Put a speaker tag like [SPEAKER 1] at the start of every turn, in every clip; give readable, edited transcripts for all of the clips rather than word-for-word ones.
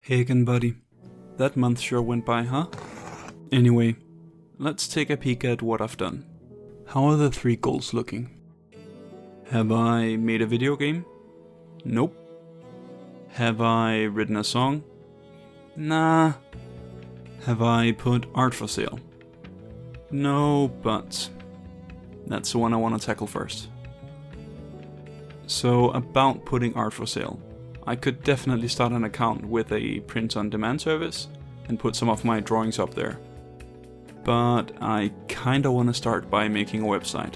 [SPEAKER 1] Hey again, buddy. That month sure went by, huh? Anyway, let's take a peek at what I've done. How are the 3 goals looking? Have I made a video game? Nope. Have I written a song? Nah. Have I put art for sale? No, but that's the one I want to tackle first. So, about putting art for sale. I could definitely start an account with a print-on-demand service and put some of my drawings up there. But I kinda want to start by making a website.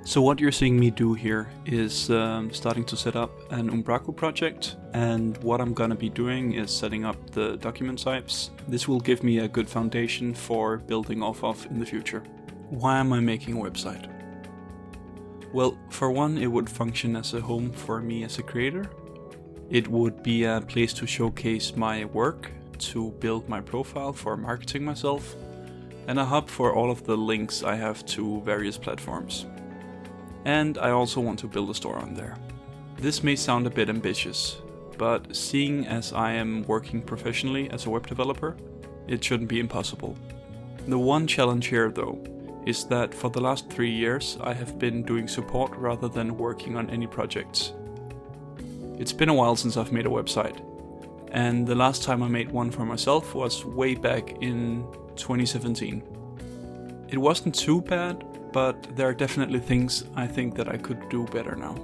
[SPEAKER 1] So what you're seeing me do here is starting to set up an Umbraco project, and what I'm gonna be doing is setting up the document types. This will give me a good foundation for building off of in the future. Why am I making a website? Well, for one, it would function as a home for me as a creator. It would be a place to showcase my work, to build my profile for marketing myself, and a hub for all of the links I have to various platforms. And I also want to build a store on there. This may sound a bit ambitious, but seeing as I am working professionally as a web developer, it shouldn't be impossible. The one challenge here though, is that for the last 3 years I have been doing support rather than working on any projects. It's been a while since I've made a website, and the last time I made one for myself was way back in 2017. It wasn't too bad, but there are definitely things I think that I could do better now.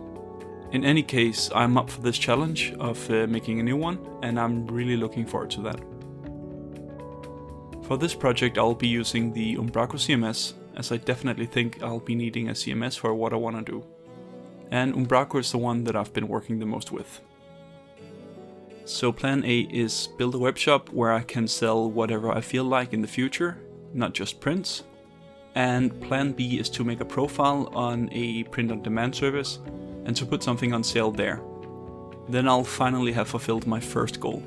[SPEAKER 1] In any case, I'm up for this challenge of making a new one, and I'm really looking forward to that. For this project I'll be using the Umbraco CMS, as I definitely think I'll be needing a CMS for what I want to do. And Umbraco is the one that I've been working the most with. So plan A is build a webshop where I can sell whatever I feel like in the future, not just prints. And plan B is to make a profile on a print-on-demand service and to put something on sale there. Then I'll finally have fulfilled my first goal.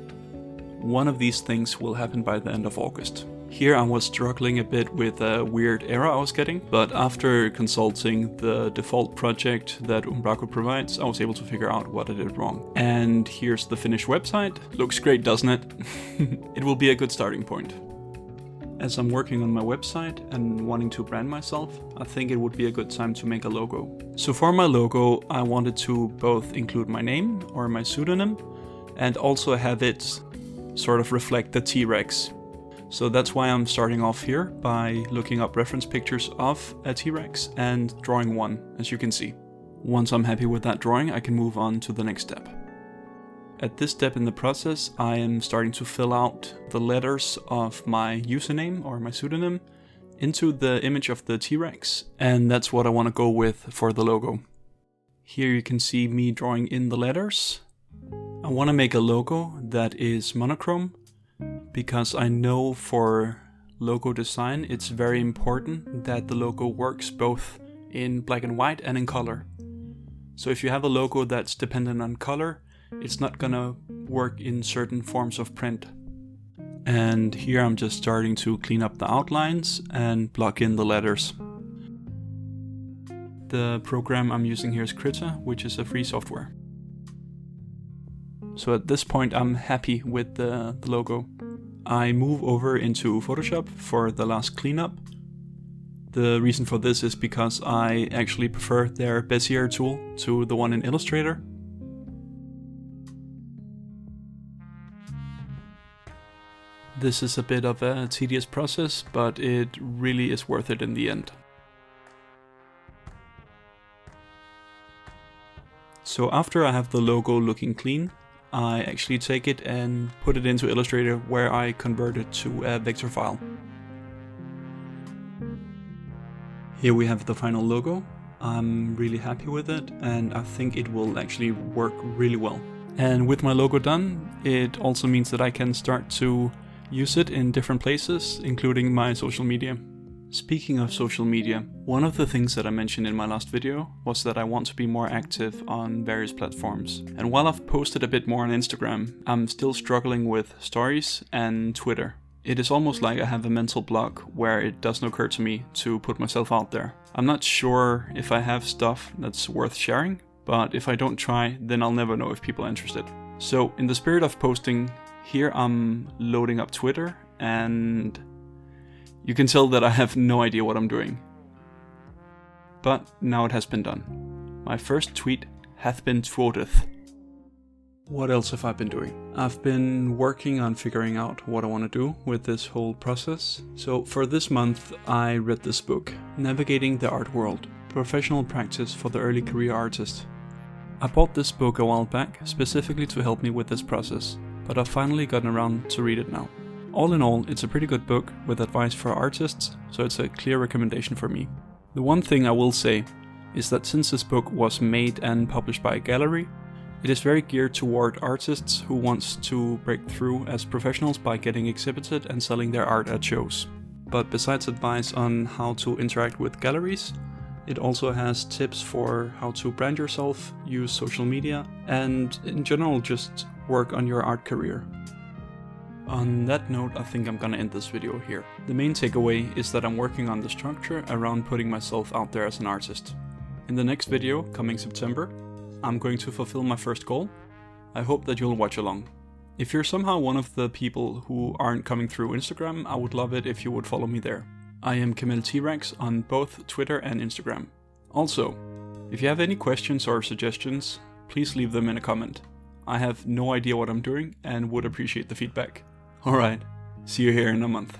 [SPEAKER 1] One of these things will happen by the end of August. Here I was struggling a bit with a weird error I was getting, but after consulting the default project that Umbraco provides, I was able to figure out what I did wrong. And here's the finished website. Looks great, doesn't it? It will be a good starting point. As I'm working on my website and wanting to brand myself, I think it would be a good time to make a logo. So for my logo, I wanted to both include my name or my pseudonym and also have it sort of reflect the T-Rex. So that's why I'm starting off here by looking up reference pictures of a T-Rex and drawing one, as you can see. Once I'm happy with that drawing, I can move on to the next step. At this step in the process, I am starting to fill out the letters of my username or my pseudonym into the image of the T-Rex, and that's what I want to go with for the logo. Here you can see me drawing in the letters. I want to make a logo that is monochrome, because I know for logo design it's very important that the logo works both in black and white and in color. So if you have a logo that's dependent on color, it's not gonna work in certain forms of print. And here I'm just starting to clean up the outlines and block in the letters. The program I'm using here is Krita, which is a free software. So at this point I'm happy with the logo. I move over into Photoshop for the last cleanup. The reason for this is because I actually prefer their Bezier tool to the one in Illustrator. This is a bit of a tedious process, but it really is worth it in the end. So after I have the logo looking clean, I actually take it and put it into Illustrator, where I convert it to a vector file. Here we have the final logo. I'm really happy with it, and I think it will actually work really well. And with my logo done, it also means that I can start to use it in different places, including my social media. Speaking of social media, one of the things that I mentioned in my last video was that I want to be more active on various platforms. And while I've posted a bit more on Instagram, I'm still struggling with stories and Twitter. It is almost like I have a mental block where it doesn't occur to me to put myself out there. I'm not sure if I have stuff that's worth sharing, but if I don't try, then I'll never know if people are interested. So in the spirit of posting Here I'm loading up Twitter, and you can tell that I have no idea what I'm doing. But now it has been done. My first tweet hath been tweeteth. What else have I been doing? I've been working on figuring out what I want to do with this whole process. So for this month, I read this book, Navigating the Art World, Professional Practice for the Early Career Artist. I bought this book a while back, specifically to help me with this process, but I've finally gotten around to read it now. All in all, it's a pretty good book with advice for artists, so it's a clear recommendation for me. The one thing I will say is that since this book was made and published by a gallery, it is very geared toward artists who wants to break through as professionals by getting exhibited and selling their art at shows. But besides advice on how to interact with galleries, it also has tips for how to brand yourself, use social media, and in general just work on your art career. On that note, I think I'm gonna end this video here. The main takeaway is that I'm working on the structure around putting myself out there as an artist. In the next video, coming September, I'm going to fulfill my first goal. I hope that you'll watch along. If you're somehow one of the people who aren't coming through Instagram, I would love it if you would follow me there. I am Camille T-Rex on both Twitter and Instagram. Also, if you have any questions or suggestions, please leave them in a comment. I have no idea what I'm doing and would appreciate the feedback. Alright, see you here in a month.